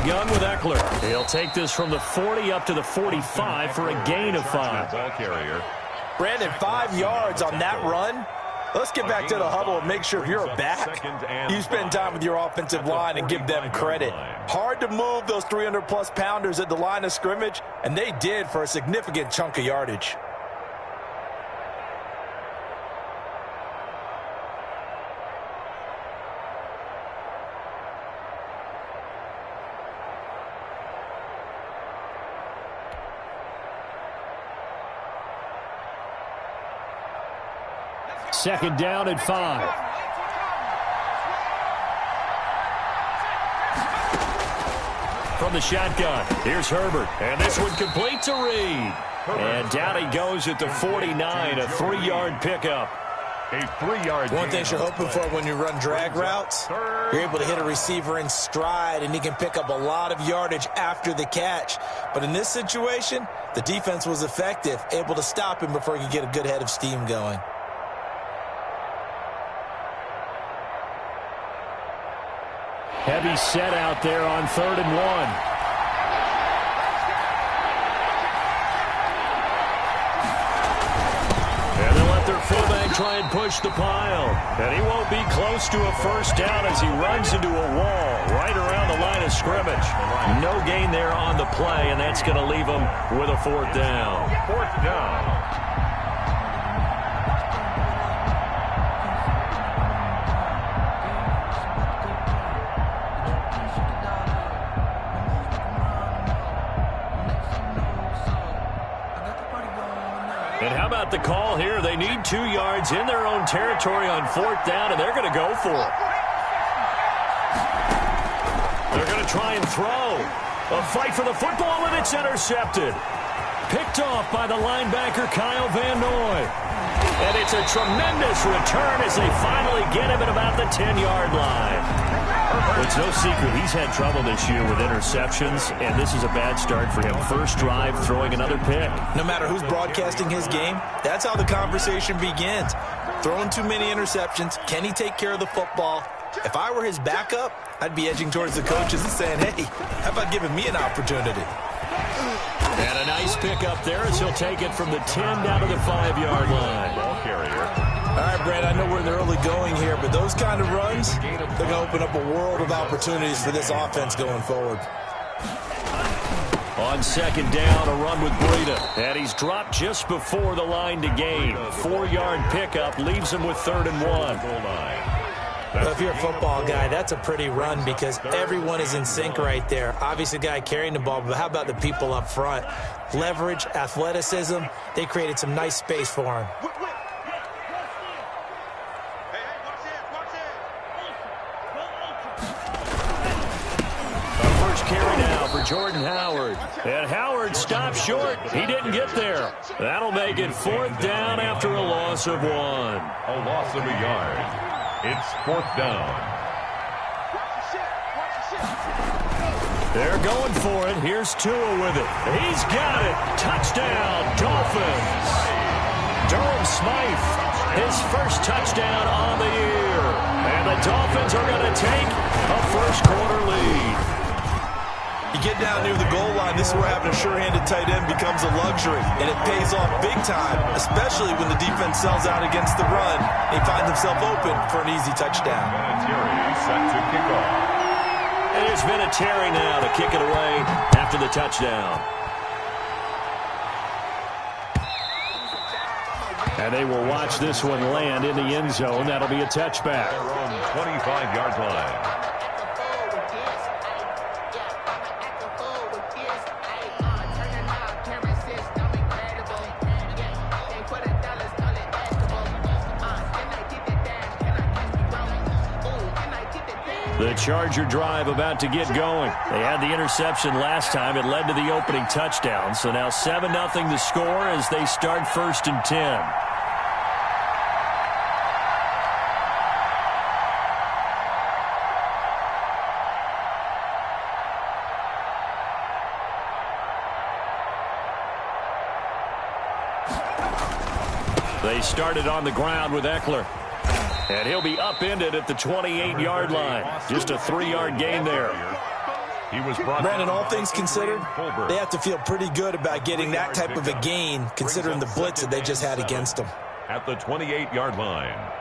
gun with Eckler. He'll take this from the 40 up to the 45 for a gain of 5. Ball carrier. Brandon, 5 yards on that run. Let's get back to the huddle and make sure if you're back, you spend time with your offensive line and give them credit. Hard to move those 300-plus pounders at the line of scrimmage, and they did for a significant chunk of yardage. Second down at 5. From the shotgun, here's Herbert. And this one completes a read. And down he goes at the 49, a 3-yard pickup. A 3-yard. One thing you're hoping for when you run drag routes, you're able to hit a receiver in stride, and he can pick up a lot of yardage after the catch. But in this situation, the defense was effective, able to stop him before he could get a good head of steam going. Heavy set out there on 3rd and 1. And they'll let their fullback try and push the pile. And he won't be close to a first down as he runs into a wall right around the line of scrimmage. No gain there on the play, and that's going to leave him with a 4th down. 4th down. And how about the call here? They need 2 yards in their own territory on 4th down, and they're going to go for it. They're going to try and throw. A fight for the football, and it's intercepted. Picked off by the linebacker, Kyle Van Noy. And it's a tremendous return as they finally get him at about the 10-yard line. It's no secret he's had trouble this year with interceptions, and this is a bad start for him. First drive, throwing another pick. No matter who's broadcasting his game, that's how the conversation begins. Throwing too many interceptions, can he take care of the football? If I were his backup, I'd be edging towards the coaches and saying, hey, how about giving me an opportunity? And a nice pick up there as he'll take it from the 10 down to the 5-yard line. Ball carrier. All right, Brad, I know we're in the early going here, but those kind of runs, they're going to open up a world of opportunities for this offense going forward. On 2nd down, a run with Breida. And he's dropped just before the line to gain. 4-yard pickup leaves him with 3rd and 1. Well, if you're a football guy, that's a pretty run because everyone is in sync right there. Obviously, the guy carrying the ball, but how about the people up front? Leverage, athleticism, they created some nice space for him. Jordan Howard. And Howard stopped short. He didn't get there. That'll make it 4th down after a loss of 1. A loss of a yard. It's 4th down. They're going for it. Here's Tua with it. He's got it. Touchdown, Dolphins. Durham Smythe, his first touchdown on the year. And the Dolphins are going to take a first-quarter lead. You get down near the goal line, this is where having a sure-handed tight end becomes a luxury, and it pays off big time, especially when the defense sells out against the run. He finds himself open for an easy touchdown. Terry set to kick off. And there's been a Terry now to kick it away after the touchdown. And they will watch this one land in the end zone. That'll be a touchback. Their own 25-yard line. The Charger drive about to get going. They had the interception last time. It led to the opening touchdown. So now 7-0 the score as they start 1st and 10. They started on the ground with Eckler. And he'll be upended at the 28-yard line. Just a 3-yard gain there. He was brought Brandon, down all by things considered, Colbert. they have to feel pretty good about getting that type of a gain, considering the blitz that they just had against them. At the 28-yard line.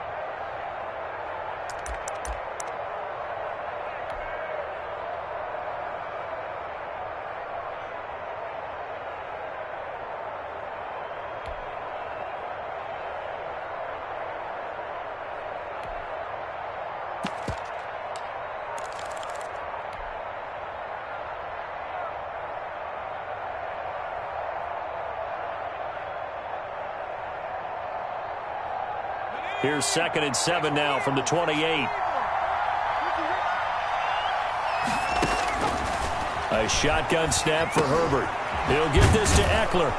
Here's 2nd and 7 now from the 28. A shotgun snap for Herbert. He'll give this to Eckler.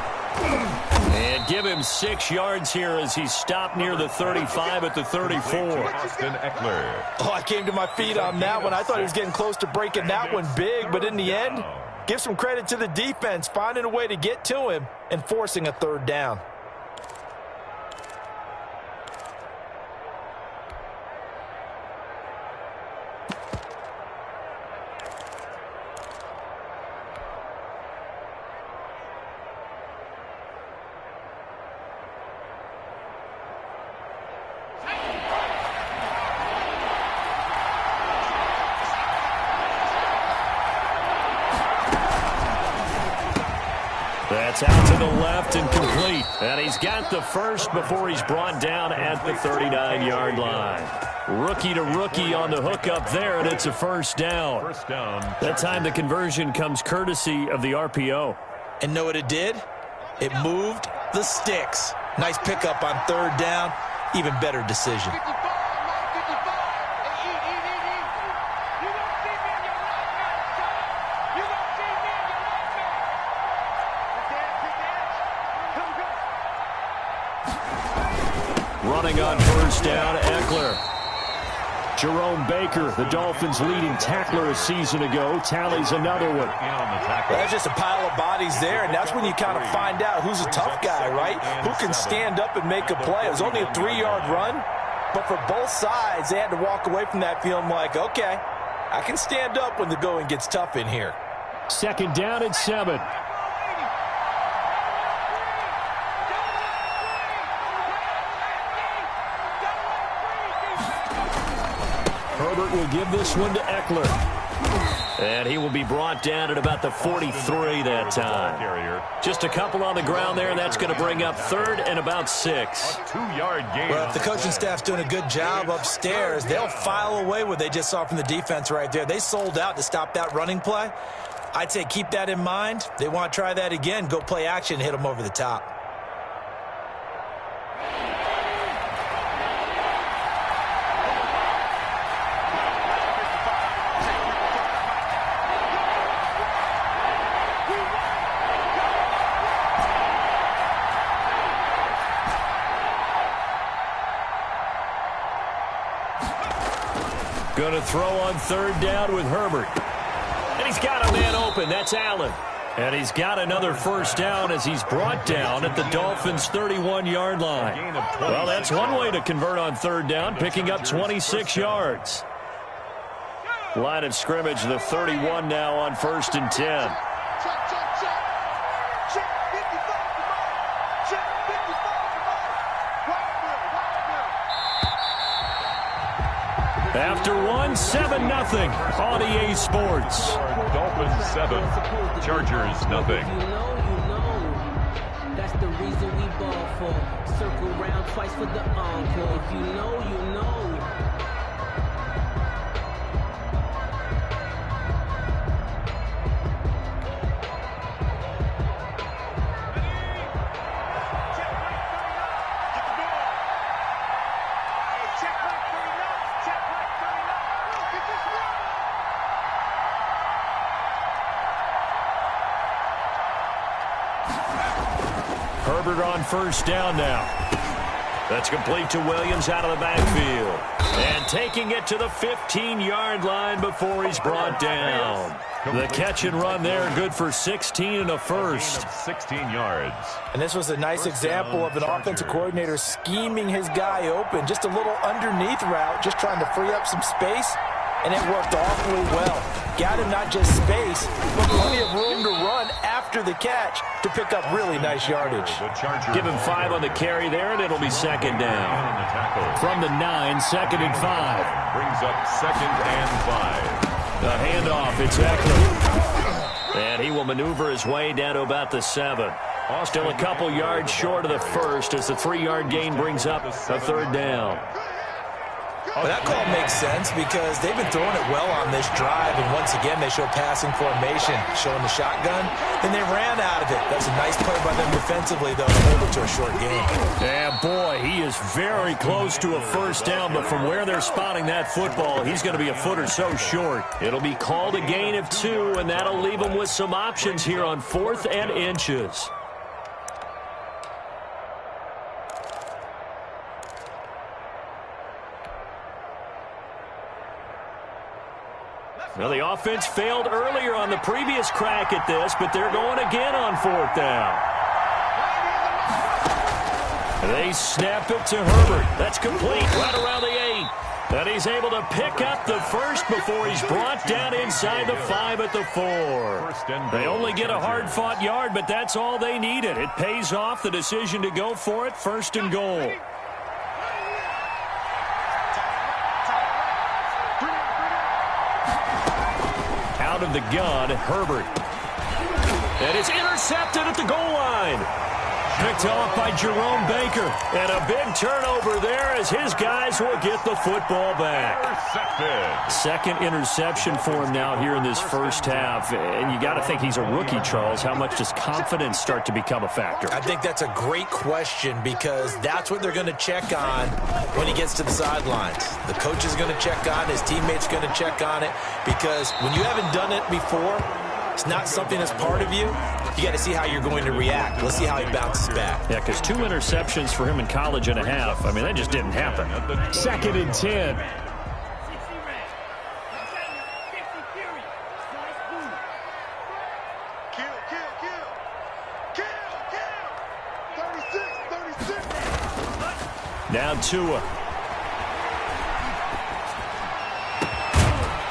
And give him 6 yards here as he's stopped near the 35 at the 34. Austin Eckler. Oh, I came to my feet on that one. I thought he was getting close to breaking that one big, but in the end, give some credit to the defense, finding a way to get to him and forcing a 3rd down. That's out to the left and complete. And he's got the first before he's brought down at the 39-yard line. Rookie to rookie on the hook up there, and it's a first down. That time the conversion comes courtesy of the RPO. And know what it did? It moved the sticks. Nice pickup on 3rd down. Even better decision. Running on first down, Eckler. Jerome Baker, the Dolphins' leading tackler a season ago, tallies another one. There's just a pile of bodies there, and that's when you kind of find out who's a tough guy, right? Who can stand up and make a play. It was only a 3-yard run, but for both sides, they had to walk away from that feeling like, okay, I can stand up when the going gets tough in here. 2nd down and 7. Herbert will give this one to Eckler. And he will be brought down at about the 43 that time. Just a couple on the ground there, and that's going to bring up 3rd and about 6. A 2-yard gain. Well, if the coaching staff's doing a good job upstairs, they'll file away what they just saw from the defense right there. They sold out to stop that running play. I'd say keep that in mind. They want to try that again. Go play action, hit them over the top. Going to throw on 3rd down with Herbert. And he's got a man open. That's Allen. And he's got another first down as he's brought down at the Dolphins' 31-yard line. Well, that's one way to convert on 3rd down, picking up 26 yards. Line of scrimmage, the 31 now on 1st and 10. After one, 7-0 on EA Sports. Dolphins 7, Chargers nothing. You know. That's the reason we ball for. Circle round twice for the encore. If you know, you know. Herbert on first down now. That's complete to Williams out of the backfield. And taking it to the 15-yard line before he's brought down. The catch and run there, good for 16 and a first. 16 yards. And this was a nice example of an offensive coordinator scheming his guy open. Just a little underneath route, just trying to free up some space. and it worked awfully well. Got him not just space, but plenty of room to run after the catch to pick up really nice yardage. Give him 5 on the carry there, and it'll be second down. From the 9, 2nd and 5. Brings up 2nd and 5. The handoff, it's Eckler. And he will maneuver his way down to about the 7. Still a couple yards short of the first as the 3-yard gain brings up a 3rd down. Well, that call makes sense because they've been throwing it well on this drive, and once again they show passing formation, showing the shotgun, then they ran out of it. That's a nice play by them defensively, though, to hold it to a short game. Yeah, boy, he is very close to a first down, but from where they're spotting that football, he's going to be a foot or so short. It'll be called a gain of 2, and that'll leave him with some options here on 4th and inches. Well, the offense failed earlier on the previous crack at this, but they're going again on 4th down. They snap it to Herbert. That's complete right around the 8. And he's able to pick up the first before he's brought down inside the 5 at the 4. They only get a hard-fought yard, but that's all they needed. It pays off the decision to go for it, 1st and goal. Out of the gun, Herbert. And it's intercepted at the goal line. Picked off by Jerome Baker. And a big turnover there as his guys will get the football back. Second interception for him now here in this first half. And you got to think he's a rookie, Charles. How much does confidence start to become a factor? I think that's a great question because that's what they're going to check on when he gets to the sidelines. The coach is going to check on it. His teammates are going to check on it because when you haven't done it before, it's not something that's part of you. You got to see how you're going to react. Let's see how he bounces back. Yeah, because 2 interceptions for him in college and a half. I mean, that just didn't happen. 2nd and 10. Now Tua.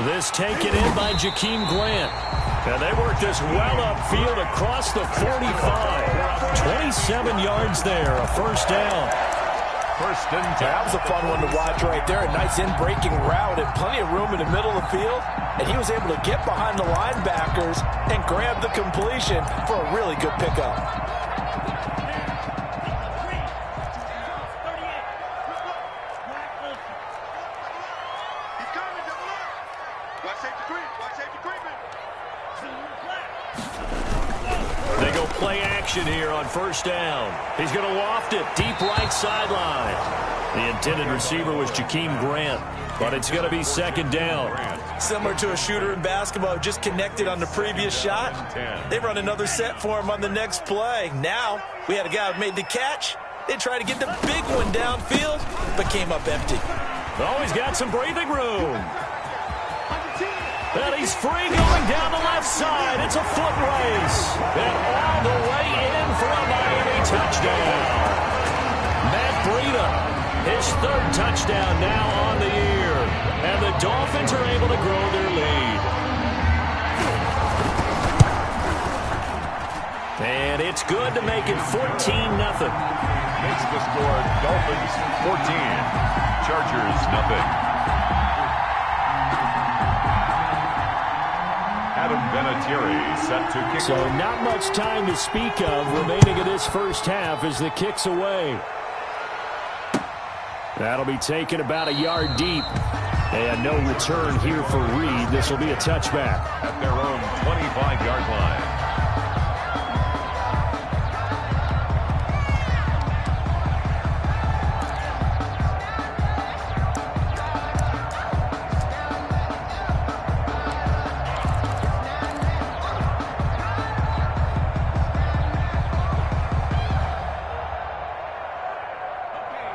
This taken in by Jakeem Grant. And they work this well upfield across the 45. 27 yards there, a first down. 1st and 10. That was a fun one to watch right there. A nice in-breaking route and plenty of room in the middle of the field. And he was able to get behind the linebackers and grab the completion for a really good pickup. They go play action here on 1st down. He's going to loft it deep right sideline. The intended receiver was Jakeem Grant, but it's going to be 2nd down. Similar to a shooter in basketball who just connected on the previous shot. They run another set for him on the next play. Now, we had a guy who made the catch. They tried to get the big one downfield, but came up empty. Oh, he's got some breathing room. And he's free going down the left side. It's a foot race. And all the way in for a Miami touchdown. Matt Breida, his 3rd touchdown now on the year. And the Dolphins are able to grow their lead. And it's good to make it 14-0. Makes the score Dolphins 14. Chargers nothing. Set to kick. So not much time to speak of remaining in this first half as the kick's away. That'll be taken about a yard deep. And no return here for Reed. This will be a touchback. At their own 25-yard line.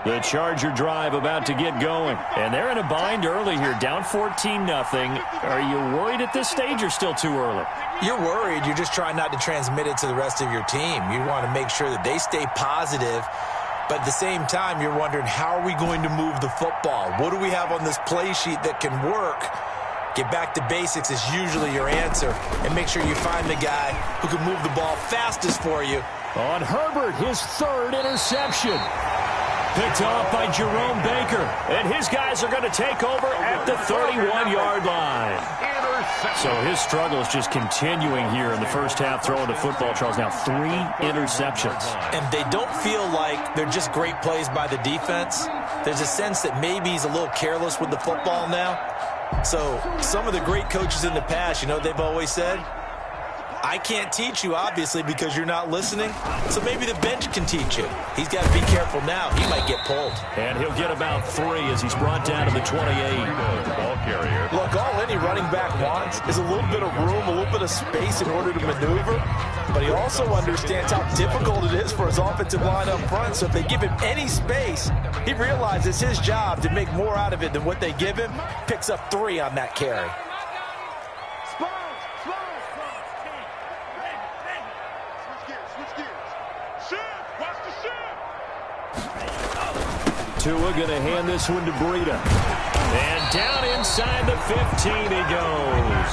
The Charger drive about to get going. And they're in a bind early here, down 14-0. Are you worried at this stage or still too early? You're worried. You're just trying not to transmit it to the rest of your team. You want to make sure that they stay positive. But at the same time, you're wondering, how are we going to move the football? What do we have on this play sheet that can work? Get back to basics is usually your answer, and make sure you find the guy who can move the ball fastest for you. On Herbert, his third interception. Picked off by Jerome Baker. And his guys are going to take over at the 31-yard line. So his struggle is just continuing here in the first half throwing the football, Charles. Now 3 interceptions. And they don't feel like they're just great plays by the defense. There's a sense that maybe he's a little careless with the football now. So some of the great coaches in the past, you know, they've always said, I can't teach you, obviously, because you're not listening. So maybe the bench can teach you. He's got to be careful now. He might get pulled. And he'll get about 3 as he's brought down to the 28. Ball carrier. Look, all any running back wants is a little bit of room, a little bit of space in order to maneuver. But he also understands how difficult it is for his offensive line up front. So if they give him any space, he realizes it's his job to make more out of it than what they give him. Picks up 3 on that carry. Tua going to hand this one to Breida. And down inside the 15 he goes.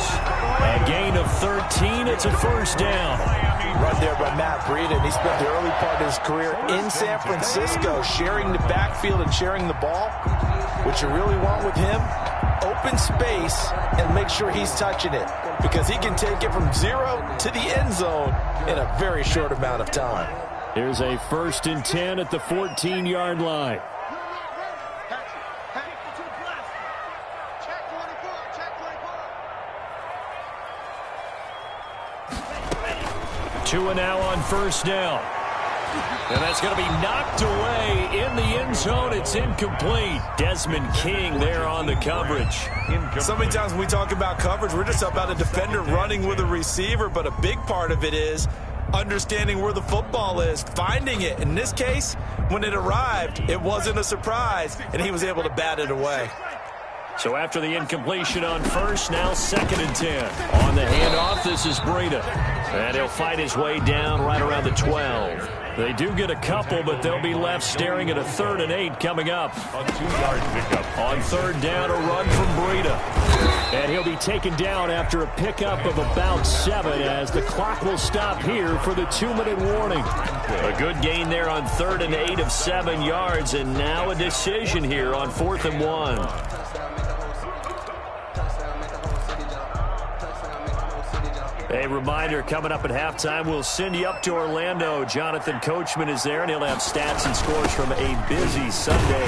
A gain of 13. It's a first down. Run there by Matt Breida, and he spent the early part of his career in San Francisco sharing the backfield and sharing the ball. What you really want with him, open space and make sure he's touching it, because he can take it from 0 to the end zone in a very short amount of time. Here's a 1st and 10 at the 14-yard line. Tua now on first down. And that's going to be knocked away in the end zone. It's incomplete. Desmond King there on the coverage. So many times when we talk about coverage, we're just about a defender running with a receiver, but a big part of it is understanding where the football is, finding it. In this case, when it arrived, it wasn't a surprise, and he was able to bat it away. So after the incompletion on first, now 2nd and 10. On the handoff, this is Breida. And he'll fight his way down right around the 12. They do get a couple, but they'll be left staring at a 3rd and 8 coming up. A 2-yard pickup. On 3rd down, a run from Breida. And he'll be taken down after a pickup of about 7 as the clock will stop here for the 2-minute warning. A good gain there on 3rd and 8 of 7 yards, and now a decision here on 4th and 1. A reminder, coming up at halftime, we'll send you up to Orlando. Jonathan Coachman is there, and he'll have stats and scores from a busy Sunday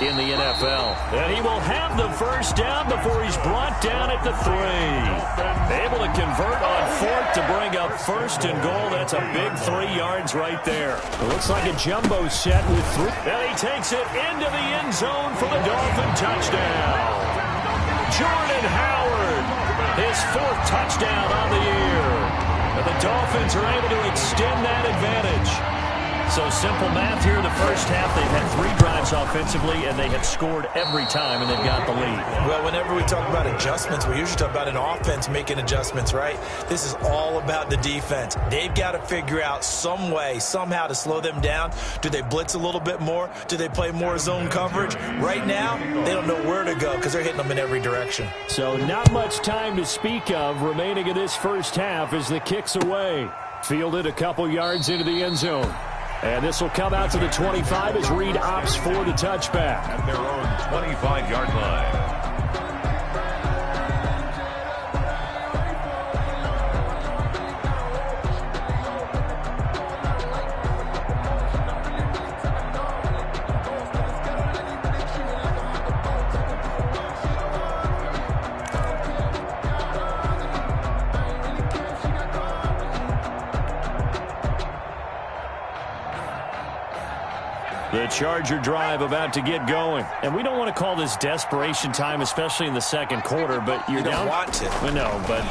in the NFL. And he will have the first down before he's brought down at the 3. Able to convert on 4th to bring up 1st and goal. That's a big 3 yards right there. It looks like a jumbo set with 3. And he takes it into the end zone for the Dolphin touchdown. Jordan Howard. His 4th touchdown on the year. And the Dolphins are able to extend that advantage. So simple math here in the first half. They've had 3 drives offensively, and they have scored every time, and they've got the lead. Well, whenever we talk about adjustments, we usually talk about an offense making adjustments, right? This is all about the defense. They've got to figure out some way, somehow to slow them down. Do they blitz a little bit more? Do they play more zone coverage? Right now, they don't know where to go because they're hitting them in every direction. So not much time to speak of remaining in this first half as the kick's away. Fielded a couple yards into the end zone. And this will come out to the 25 as Reed opts for the touchback. At their own 25-yard line. The Charger drive about to get going. And we don't want to call this desperation time, especially in the second quarter, but you're down. You don't want to. No, but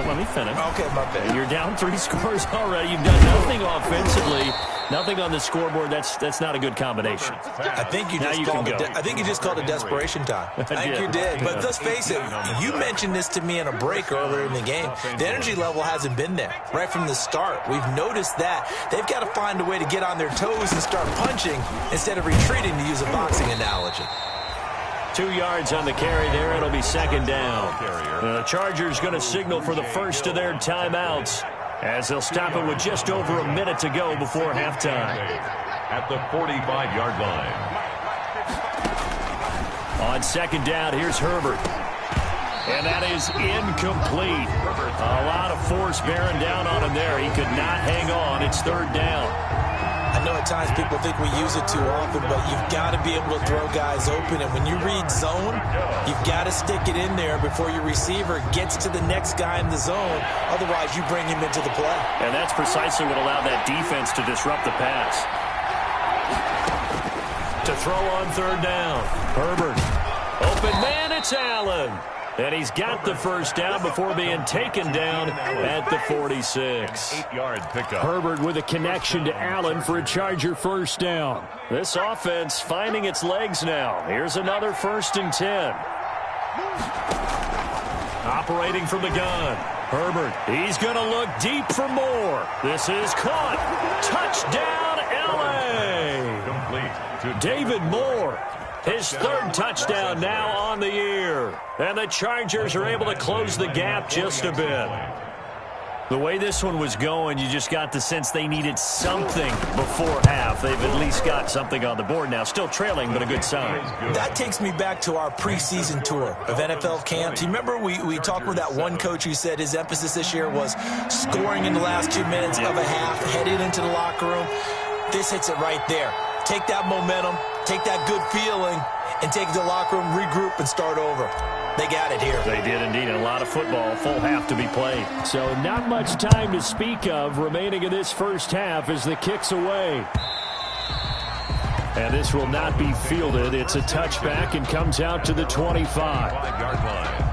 let me finish. Okay, my bad. You're down 3 scores already. You've done nothing offensively, nothing on the scoreboard. That's not a good combination. I think you just called it desperation time. I think you did. But let's face it, you mentioned this to me in a break earlier in the game. The energy level hasn't been there right from the start. We've noticed that. They've got to find a way to get on their toes and start punching instead of retreating, to use a boxing analogy. 2 yards on the carry there. It'll be second down. The Chargers going to signal for the first of their timeouts as they'll stop it with just over a minute to go before halftime. At the 45-yard line. On second down, here's Herbert. And that is incomplete. A lot of force bearing down on him there. He could not hang on. It's third down. I know at times people think we use it too often, but you've got to be able to throw guys open. And when you read zone, you've got to stick it in there before your receiver gets to the next guy in the zone. Otherwise, you bring him into the play. And that's precisely what allowed that defense to disrupt the pass. To throw on third down. Herbert. Open man, it's Allen. And he's got the first down before being taken down at the 46. 8-yard pickup. Herbert with a connection to Allen for a Charger first down. This offense finding its legs now. Here's another 1st and 10. Operating from the gun. Herbert, he's going to look deep for more. This is caught. Touchdown, L.A. Complete. David Moore. His 3rd touchdown now on the year. And the Chargers are able to close the gap just a bit. The way this one was going, you just got the sense they needed something before half. They've at least got something on the board now. Still trailing, but a good sign. That takes me back to our preseason tour of NFL camps. You remember we talked with that one coach who said his emphasis this year was scoring in the last 2 minutes of a half, headed into the locker room. This hits it right there. Take that momentum, take that good feeling, and take it to the locker room, regroup, and start over. They got it here. They did indeed, and a lot of football, full half to be played. So not much time to speak of remaining in this first half as the kick's away. And this will not be fielded. It's a touchback and comes out to the 25. 5-yard line.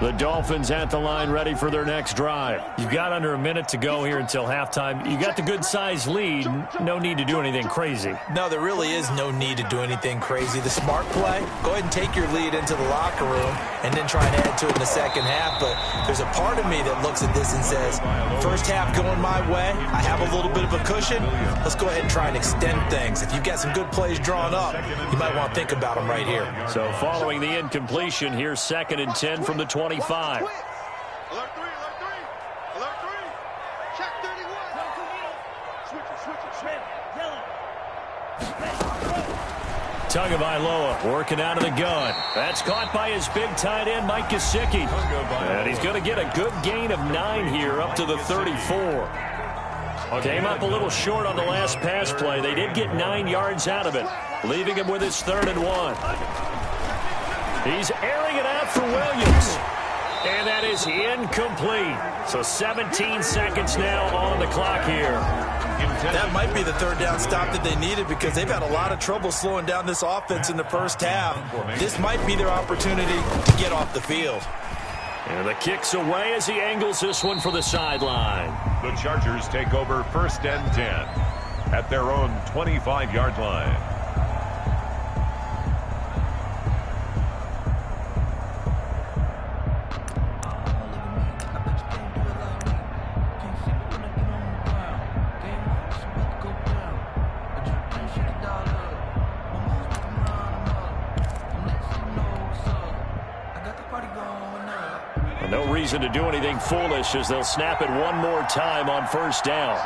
The Dolphins at the line ready for their next drive. You've got under a minute to go here until halftime. You got the good-sized lead. No need to do anything crazy. No, there really is no need to do anything crazy. The smart play, go ahead and take your lead into the locker room and then try and add to it in the second half. But there's a part of me that looks at this and says, first half going my way, I have a little bit of a cushion. Let's go ahead and try and extend things. If you've got some good plays drawn up, you might want to think about them right here. So following the incompletion, here's 2nd and 10 from the 25. Alert 3, alert 3. Alert 3. Check 31. Switch it. Tagovailoa working out of the gun. That's caught by his big tight end, Mike Gesicki. And he's going to get a good gain of 9 here up to the 34. Came up a little short on the last pass play. They did get 9 yards out of it, leaving him with his 3rd and 1. He's airing it out for Williams. And that is incomplete. So 17 seconds now on the clock here. That might be the 3rd down stop that they needed because they've had a lot of trouble slowing down this offense in the first half. This might be their opportunity to get off the field. And the kick's away as he angles this one for the sideline. The Chargers take over 1st and 10 at their own 25-yard line. No reason to do anything foolish as they'll snap it one more time on 1st down.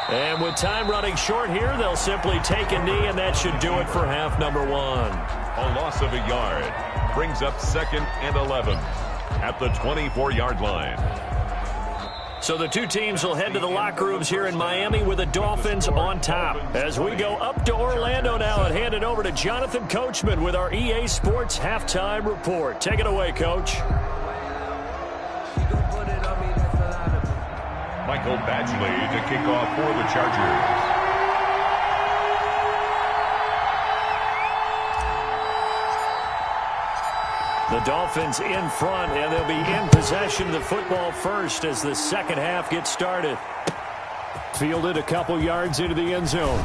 And with time running short here, they'll simply take a knee, and that should do it for half number 1. A loss of a yard brings up 2nd and 11 at the 24-yard line. So the two teams will head to the locker rooms here in Miami with the Dolphins on top. As we go up to Orlando now and hand it over to Jonathan Coachman with our EA Sports Halftime Report. Take it away, Coach. Michael Badgley to kick off for the Chargers. The Dolphins in front, and they'll be in possession of the football first as the second half gets started. Fielded a couple yards into the end zone.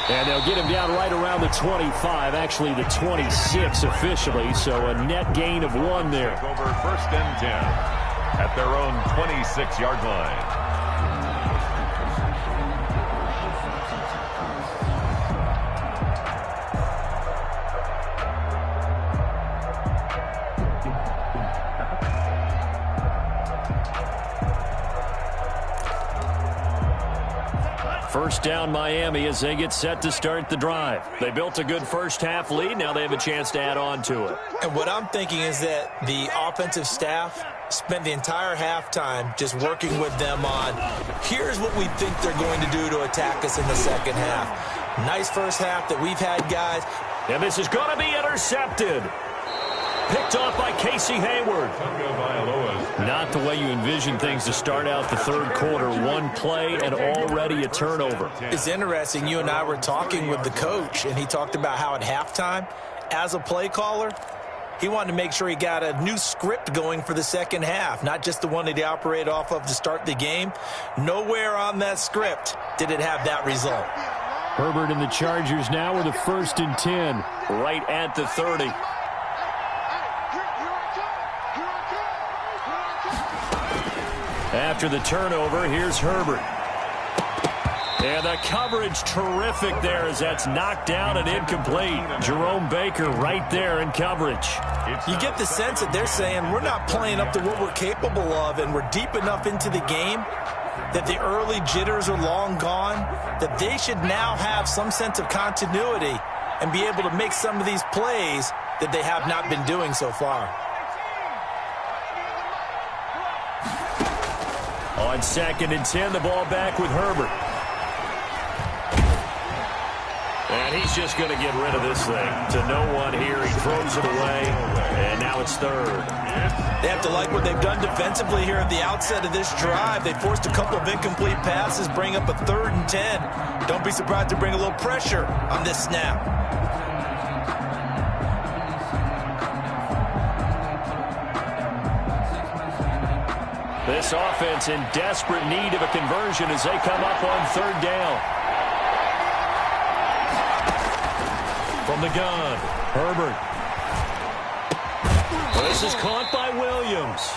And they'll get him down right around the 25, actually the 26 officially, so a net gain of 1 there. Over 1st and 10 at their own 26-yard line. First down Miami as they get set to start the drive. They built a good first half lead. Now they have a chance to add on to it. And what I'm thinking is that the offensive staff spent the entire halftime just working with them on, here's what we think they're going to do to attack us in the second half. Nice first half that we've had, guys. And this is going to be intercepted. Picked off by Casey Hayward. Not the way you envision things to start out the third quarter. One play and already a turnover. It's interesting. You and I were talking with the coach, and he talked about how at halftime, as a play caller, he wanted to make sure he got a new script going for the second half, not just the one that he operated off of to start the game. Nowhere on that script did it have that result. Herbert and the Chargers now with a 1st and 10, right at the 30. After the turnover, here's Herbert. And the coverage terrific there as that's knocked down and incomplete. Jerome Baker right there in coverage. You get the sense that they're saying we're not playing up to what we're capable of, and we're deep enough into the game that the early jitters are long gone, that they should now have some sense of continuity and be able to make some of these plays that they have not been doing so far. On 2nd and 10, the ball back with Herbert. And he's just going to get rid of this thing to no one here. He throws it away, and now it's 3rd. They have to like what they've done defensively here at the outset of this drive. They forced a couple of incomplete passes, bring up a 3rd and 10. Don't be surprised to bring a little pressure on this snap. This offense in desperate need of a conversion as they come up on 3rd down. From the gun, Herbert. This is caught by Williams.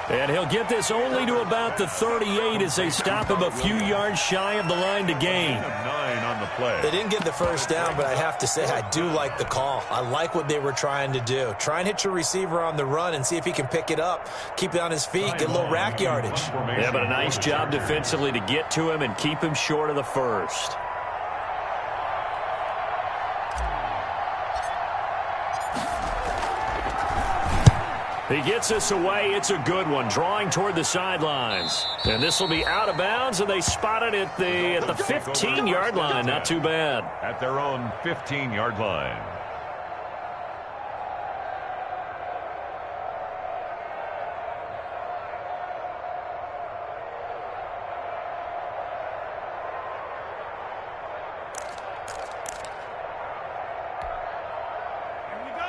And he'll get this only to about the 38 as they stop him a few yards shy of the line to gain. 9 on the play. They didn't get the first down, but I have to say I do like the call. I like what they were trying to do. Try and hit your receiver on the run and see if he can pick it up, keep it on his feet, get a little rack yardage. Yeah, but a nice job defensively to get to him and keep him short of the first. He gets us away. It's a good one, drawing toward the sidelines. And this will be out of bounds, and they spot it at the 15-yard line. Not too bad. At their own 15-yard line.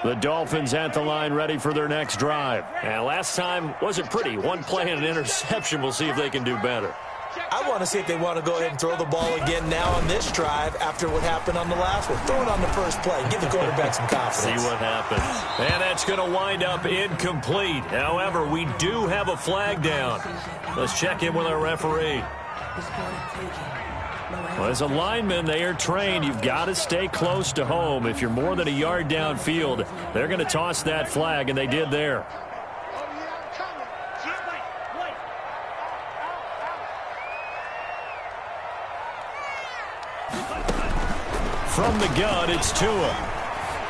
The Dolphins at the line ready for their next drive. And last time wasn't pretty. One play and an interception. We'll see if they can do better. I want to see if they want to go ahead and throw the ball again now on this drive after what happened on the last one. Throw it on the first play. Give the quarterback some confidence. See what happens. And that's going to wind up incomplete. However, we do have a flag down. Let's check in with our referee. Well, as a lineman, they are trained. You've got to stay close to home. If you're more than a yard downfield, they're going to toss that flag, and they did there. From the gun, it's Tua.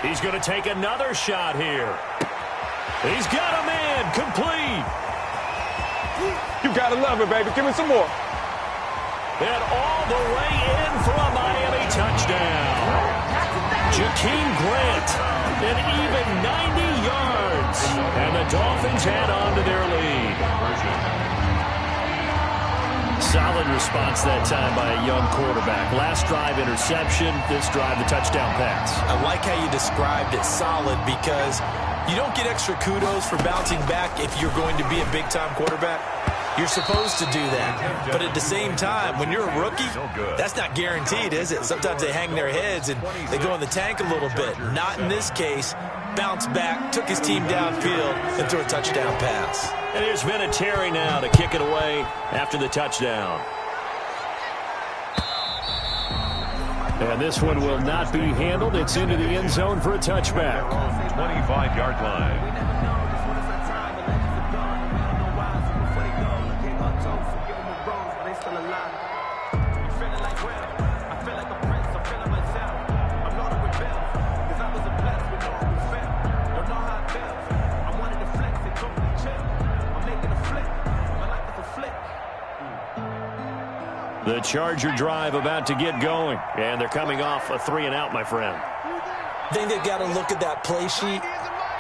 He's going to take another shot here. He's got a man complete. You got to love it, baby. Give me some more. And all the way in for a Miami touchdown. Jakeem Grant, an even 90 yards. And the Dolphins add on to their lead. Solid response that time by a young quarterback. Last drive, interception. This drive, the touchdown pass. I like how you described it, solid, because you don't get extra kudos for bouncing back if you're going to be a big-time quarterback. You're supposed to do that. But at the same time, when you're a rookie, that's not guaranteed, is it? Sometimes they hang their heads and they go in the tank a little bit. Not in this case. Bounced back, took his team downfield, and threw a touchdown pass. And here's Vinatieri now to kick it away after the touchdown. And this one will not be handled. It's into the end zone for a touchback. 25-yard line. The Charger drive about to get going, and they're coming off a 3-and-out, my friend. I think they've got to look at that play sheet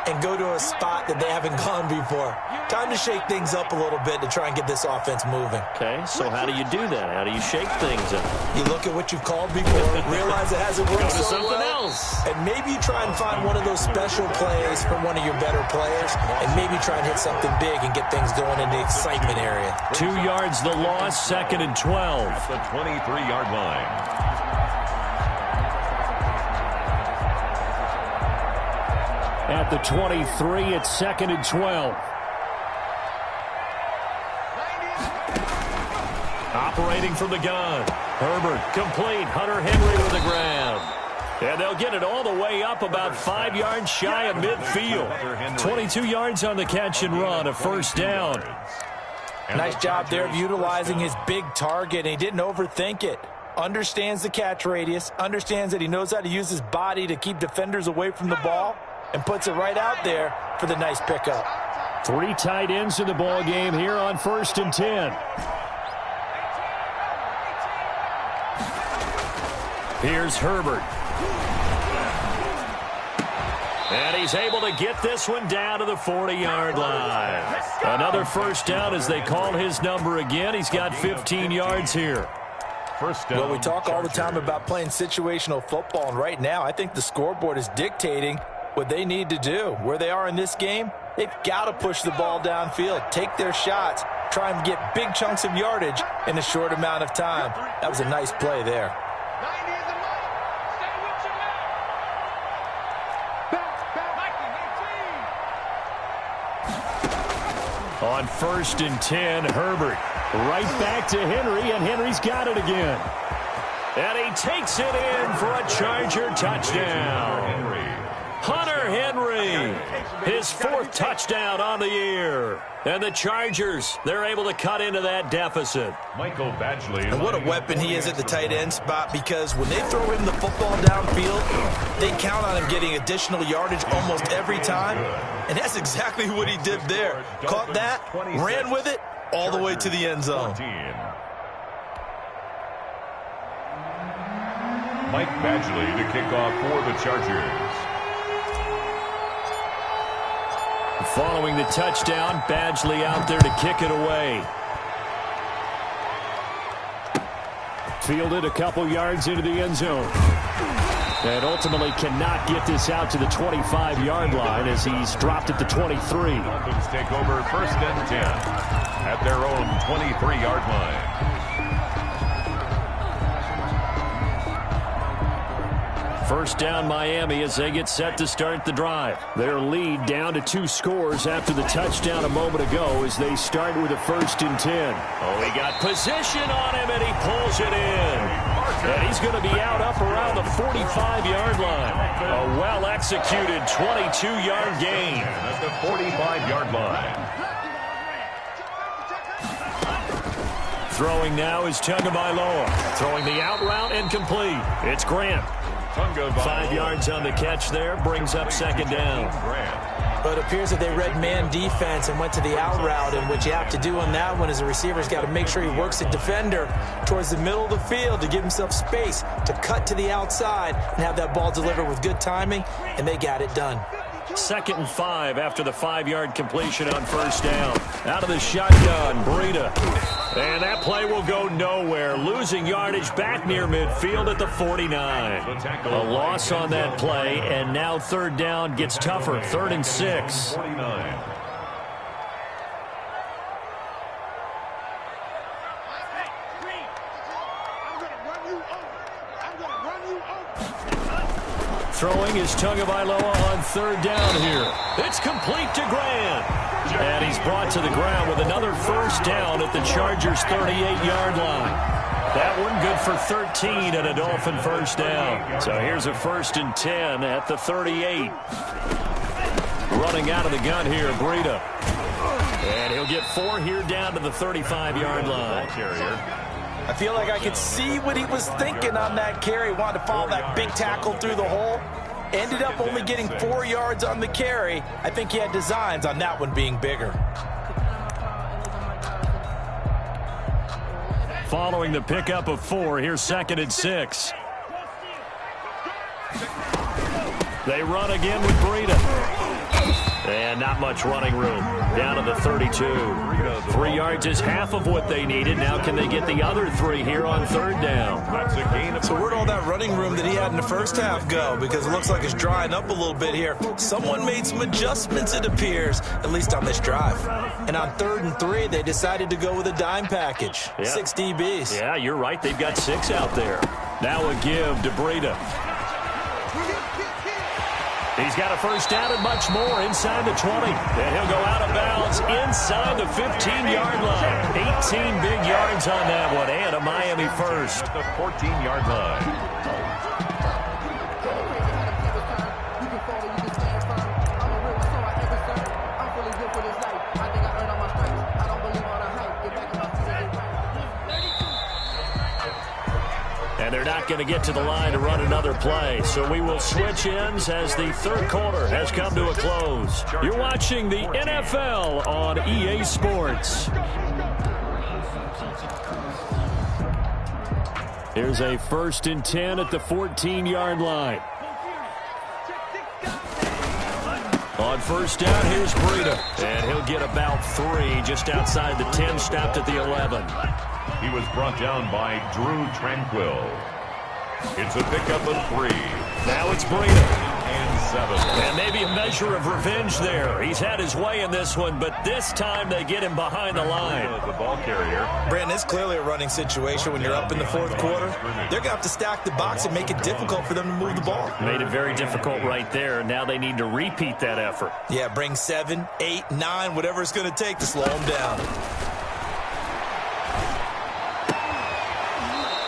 and go to a spot that they haven't gone before. Time to shake things up a little bit to try and get this offense moving. Okay, so how do you do that? How do you shake things up? You look at what you've called before, realize it hasn't worked Go to so something well, else. and maybe you try and find one of those special plays from one of your better players, and maybe try and hit something big and get things going in the excitement area. 2 yards the loss, 2nd and 12. At the 23-yard line. At the 23, it's 2nd and 12. Operating from the gun. Herbert complete. Hunter Henry with the grab. And they'll get it all the way up about 5 yards shy of midfield. 22 yards on the catch and run, a first down. Nice job there of utilizing his big target, and he didn't overthink it. Understands the catch radius, understands that he knows how to use his body to keep defenders away from the ball, and puts it right out there for the nice pickup. 3 tight ends in the ball game here on 1st and 10. Here's Herbert. And he's able to get this one down to the 40-yard line. Another first down as they call his number again. He's got 15 yards here. First down. Well, we talk all the time about playing situational football, and right now I think the scoreboard is dictating what they need to do. Where they are in this game, they've got to push the ball downfield, take their shots, try and get big chunks of yardage in a short amount of time. That was a nice play there. On 1st and 10, Herbert right back to Henry, and Henry's got it again. And he takes it in for a Charger touchdown. Hunter Henry, his 4th touchdown on the year. And the Chargers, they're able to cut into that deficit. Michael Badgley. And what a weapon he is at the tight end spot, because when they throw him the football downfield, they count on him getting additional yardage almost every time. And that's exactly what he did there. Caught that, ran with it, all the way to the end zone. Mike Badgley to kick off for the Chargers. Following the touchdown, Badgley out there to kick it away. Fielded a couple yards into the end zone. And ultimately cannot get this out to the 25-yard line as he's dropped at the 23. Dolphins take over 1st and 10 at their own 23-yard line. First down Miami as they get set to start the drive. Their lead down to 2 scores after the touchdown a moment ago as they start with a 1st and 10. Oh, he got position on him and he pulls it in. And he's going to be out up around the 45-yard line. A well-executed 22-yard gain. At the 45-yard line. Throwing now is Tagovailoa. Throwing the out route and complete. It's Grant. 5 yards on the catch there, brings up 2nd down. But it appears that they read man defense and went to the out route, and what you have to do on that one is the receiver's got to make sure he works the defender towards the middle of the field to give himself space to cut to the outside and have that ball delivered with good timing, and they got it done. 2nd and 5 after the 5-yard completion on 1st down. Out of the shotgun, Breida. And that play will go nowhere. Losing yardage back near midfield at the 49. A loss on that play, and now 3rd down gets tougher. 3rd and 6. throwing is Tagovailoa on third down here. It's complete to Grant. And he's brought to the ground with another first down at the Chargers' 38-yard line. That one good for 13 and a Dolphin first down. So here's a 1st and 10 at the 38. Running out of the gun here, Breida. And he'll get 4 here down to the 35-yard line. I feel like I could see what he was thinking on that carry. Wanted to follow that big tackle through the hole. Ended up only getting 4 yards on the carry. I think he had designs on that one being bigger. Following the pickup of 4, here's 2nd and 6. They run again with Breida. And not much running room. Down to the 32. 3 yards is half of what they needed. Now can they get the other 3 here on third down? So where'd all that running room that he had in the first half go? Because it looks like it's drying up a little bit here. Someone made some adjustments, it appears, at least on this drive. And on 3rd and 3, they decided to go with a dime package. Yeah. 6 DBs. Yeah, you're right. They've got 6 out there. Now a give to Breida. He's got a first down and much more inside the 20. And he'll go out of bounds inside the 15-yard line. 18 big yards on that one, and a Miami first. At the 14-yard line. They're not going to get to the line to run another play. So we will switch ends as the third quarter has come to a close. You're watching the NFL on EA Sports. Here's a 1st and 10 at the 14-yard line. On first down, here's Breida. And he'll get about 3 just outside the 10, stopped at the 11. He was brought down by Drew Tranquill. It's a pickup of 3. Now it's Breida. And 7. And maybe a measure of revenge there. He's had his way in this one, but this time they get him behind the line. The ball carrier. Brandon, it's clearly a running situation when you're up in the 4th quarter. They're going to have to stack the box and make it difficult for them to move the ball. Made it very difficult right there. Now they need to repeat that effort. Yeah, bring 7, 8, 9, whatever it's going to take to slow them down.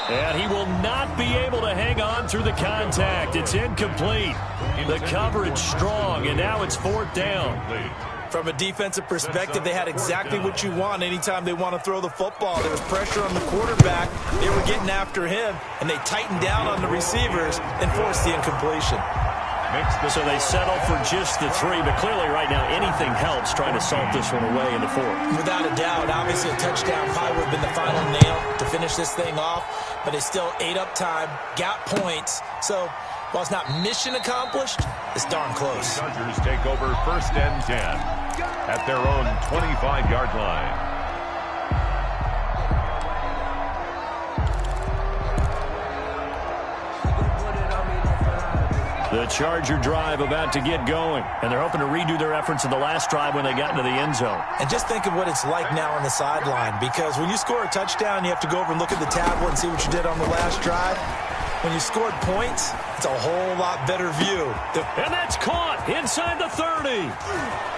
And he will not be able to hang on through the contact. It's incomplete. The coverage strong, and now it's 4th down. From a defensive perspective, they had exactly what you want anytime they want to throw the football. There was pressure on the quarterback. They were getting after him, and they tightened down on the receivers and forced the incompletion. So they settle for just the 3, but clearly right now anything helps trying to salt this one away in the 4th. Without a doubt, obviously a touchdown probably would have been the final nail to finish this thing off, but it's still ate up time, got points. So while it's not mission accomplished, it's darn close. The Chargers take over 1st and 10 at their own 25-yard line. The Charger drive about to get going, and they're hoping to redo their efforts in the last drive when they got into the end zone. And just think of what it's like now on the sideline, because when you score a touchdown, you have to go over and look at the tablet and see what you did on the last drive. When you scored points, it's a whole lot better view. And that's caught inside the 30.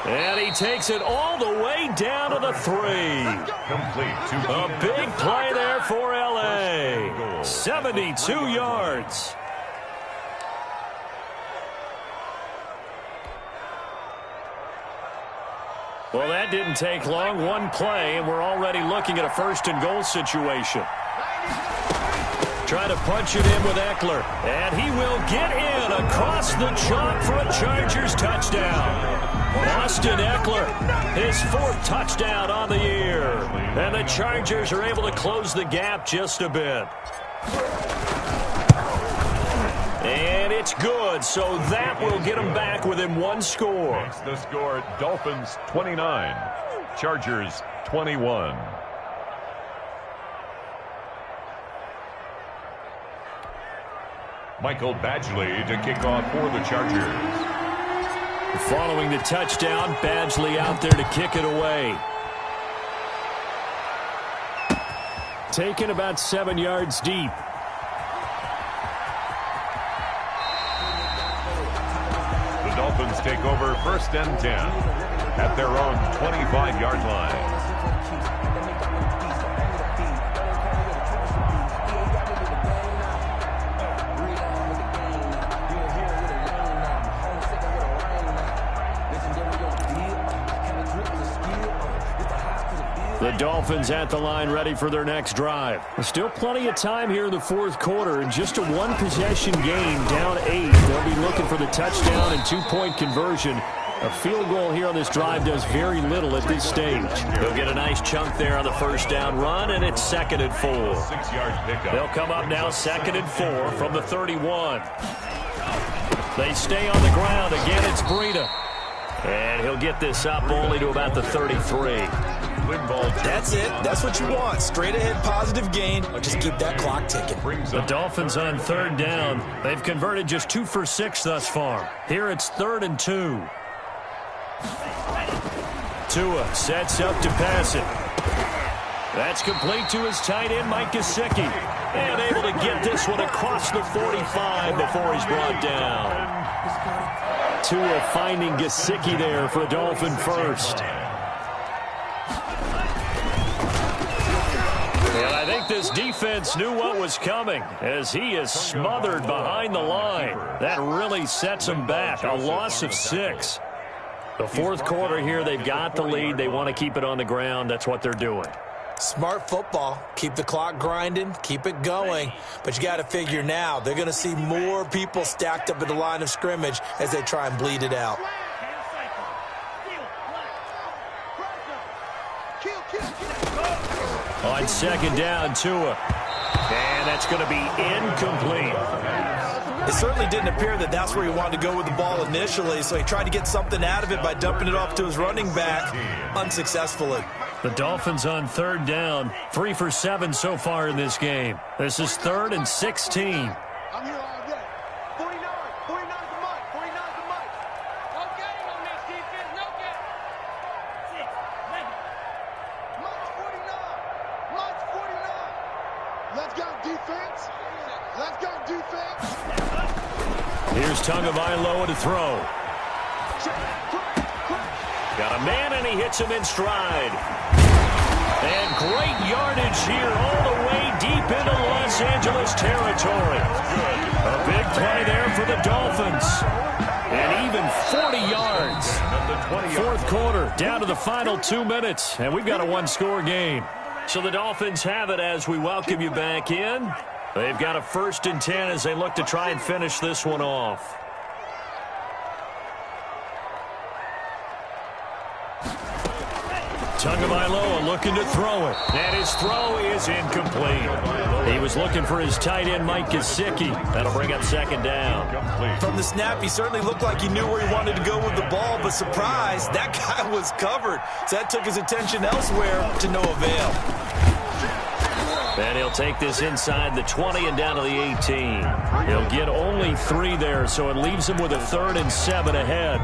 And he takes it all the way down to the 3. Complete. A big play there for L.A. 72 yards. Well, that didn't take long. One play, and we're already looking at a 1st and goal situation. Trying to punch it in with Eckler. And he will get in across the chalk for a Chargers touchdown. Austin Eckler, his 4th touchdown on the year. And the Chargers are able to close the gap just a bit. And it's good, so that will get them back within 1 score. It's the score, Dolphins 29, Chargers 21. Michael Badgley to kick off for the Chargers. Following the touchdown, Badgley out there to kick it away. Taken about 7 yards deep. take over 1st and 10 at their own 25-yard line. The Dolphins at the line ready for their next drive. There's still plenty of time here in the fourth quarter, and just a one-possession game, down 8. They'll be looking for the touchdown and two-point conversion. A field goal here on this drive does very little at this stage. They'll get a nice chunk there on the first down run, and it's 2nd and 4. 6-yard pickup. They'll come up now 2nd and 4 from the 31. They stay on the ground. Again, it's Breida. And he'll get this up only to about the 33. That's it. That's what you want. Straight ahead positive gain. Just keep that clock ticking. The Dolphins on 3rd down. They've converted just 2 for 6 thus far. Here it's 3rd and 2. Tua sets up to pass it. That's complete to his tight end, Mike Gesicki. And able to get this one across the 45 before he's brought down. Tua finding Gesicki there for a Dolphin first. And I think this defense knew what was coming as he is smothered behind the line. That really sets him back. A loss of 6. The fourth quarter here, they've got the lead. They want to keep it on the ground. That's what they're doing. Smart football. Keep the clock grinding. Keep it going. But you got to figure now, they're going to see more people stacked up at the line of scrimmage as they try and bleed it out. On 2nd down, Tua. And that's going to be incomplete. It certainly didn't appear that that's where he wanted to go with the ball initially, so he tried to get something out of it by dumping it off to his running back unsuccessfully. The Dolphins on 3rd down, 3 for 7 so far in this game. This is 3rd and 16. I'm here all day. 49 the mic. 49 the mic. No game on this defense. No game. 6, 11. Mike's 49. Mike's 49. Let's go defense. Let's go defense. Here's Tagovailoa to throw. Got a man, and he hits him in stride. And great yardage here all the way deep into Los Angeles territory. A big play there for the Dolphins. And even 40 yards. Fourth quarter, down to the final 2 minutes. And we've got a one-score game. So the Dolphins have it as we welcome you back in. They've got a 1st and 10 as they look to try and finish this one off. Tagovailoa looking to throw it. And his throw is incomplete. He was looking for his tight end, Mike Gesicki. That'll bring up 2nd down. From the snap, he certainly looked like he knew where he wanted to go with the ball, but surprise, that guy was covered. So that took his attention elsewhere to no avail. And he'll take this inside the 20 and down to the 18. He'll get only 3 there, so it leaves him with a 3rd and 7 ahead.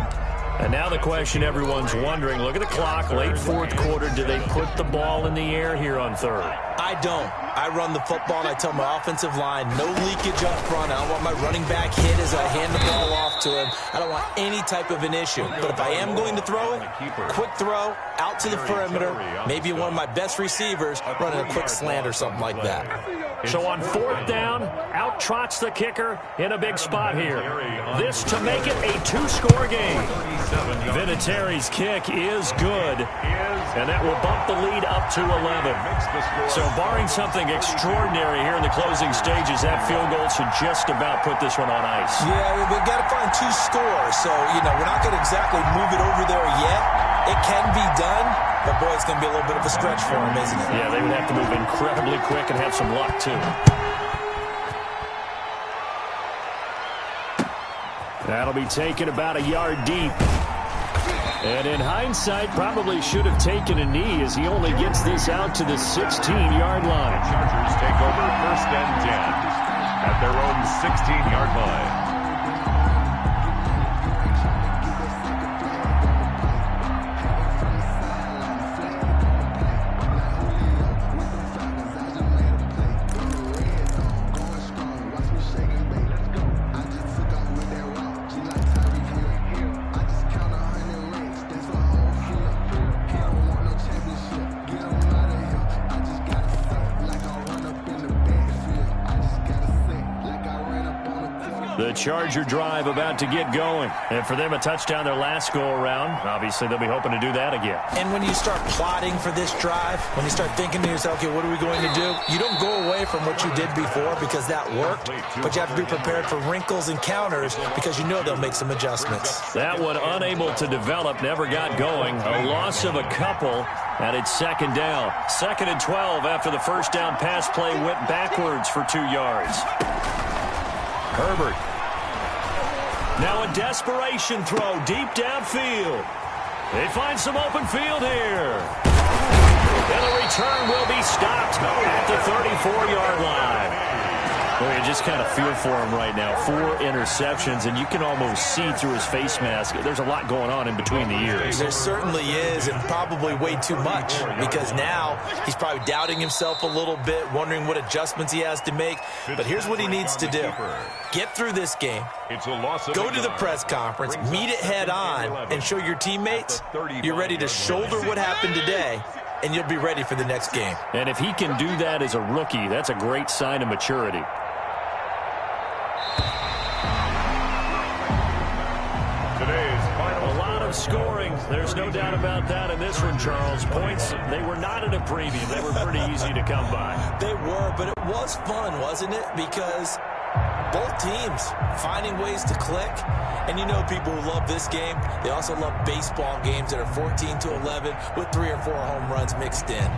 And now the question everyone's wondering, look at the clock, late fourth quarter, do they put the ball in the air here on 3rd? I don't. I run the football, and I tell my offensive line, no leakage up front. I don't want my running back hit as I hand the ball off to him. I don't want any type of an issue. But if I am going to throw it, quick throw, out to the perimeter, maybe one of my best receivers running a quick slant or something like that. So on 4th down, out trots the kicker in a big spot here. This to make it a 2-score game. Vinatieri's kick is good, and that will bump the lead up to 11. So barring something extraordinary here in the closing stages, that field goal should just about put this one on ice. Yeah, we've got to find 2 scores, so, we're not going to exactly move it over there yet. It can be done, but, boy, it's going to be a little bit of a stretch for them, isn't it? Yeah, they would have to move incredibly quick and have some luck, too. That'll be taken about a yard deep. And in hindsight, probably should have taken a knee as he only gets this out to the 16-yard line. Chargers take over 1st and 10 at their own 16-yard line. The Charger drive about to get going. And for them, a touchdown their last go-around. Obviously, they'll be hoping to do that again. And when you start plotting for this drive, when you start thinking to yourself, okay, what are we going to do? You don't go away from what you did before because that worked, but you have to be prepared for wrinkles and counters because you know they'll make some adjustments. That one unable to develop, never got going. A loss of a couple, and it's second down. 2nd and 12 after the first down pass play went backwards for 2 yards. Herbert. Now a desperation throw deep downfield. They find some open field here. And the return will be stopped at the 34-yard line. Well, you just kind of feel for him right now. 4 interceptions, and you can almost see through his face mask. There's a lot going on in between the ears. There certainly is, and probably way too much, because now he's probably doubting himself a little bit, wondering what adjustments he has to make. But here's what he needs to do. Get through this game. Go to the press conference, meet it head on, and show your teammates you're ready to shoulder what happened today, and you'll be ready for the next game. And if he can do that as a rookie, that's a great sign of maturity. A lot of scoring. There's no doubt about that in this one, Charles. Points, they were not at a premium. They were pretty easy to come by. They were, but it was fun, wasn't it? Because both teams finding ways to click. And you know people who love this game, they also love baseball games that are 14-11 with 3 or 4 home runs mixed in.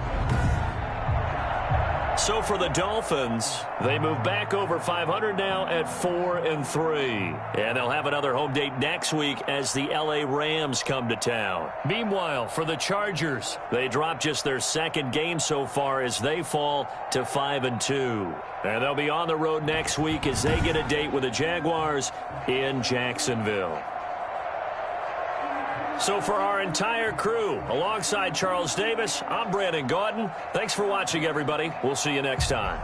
So for the Dolphins, they move back over 500 now at 4-3. And they'll have another home date next week as the LA Rams come to town. Meanwhile, for the Chargers, they drop just their 2nd game so far as they fall to 5-2. And they'll be on the road next week as they get a date with the Jaguars in Jacksonville. So for our entire crew, alongside Charles Davis, I'm Brandon Gaudin. Thanks for watching, everybody. We'll see you next time.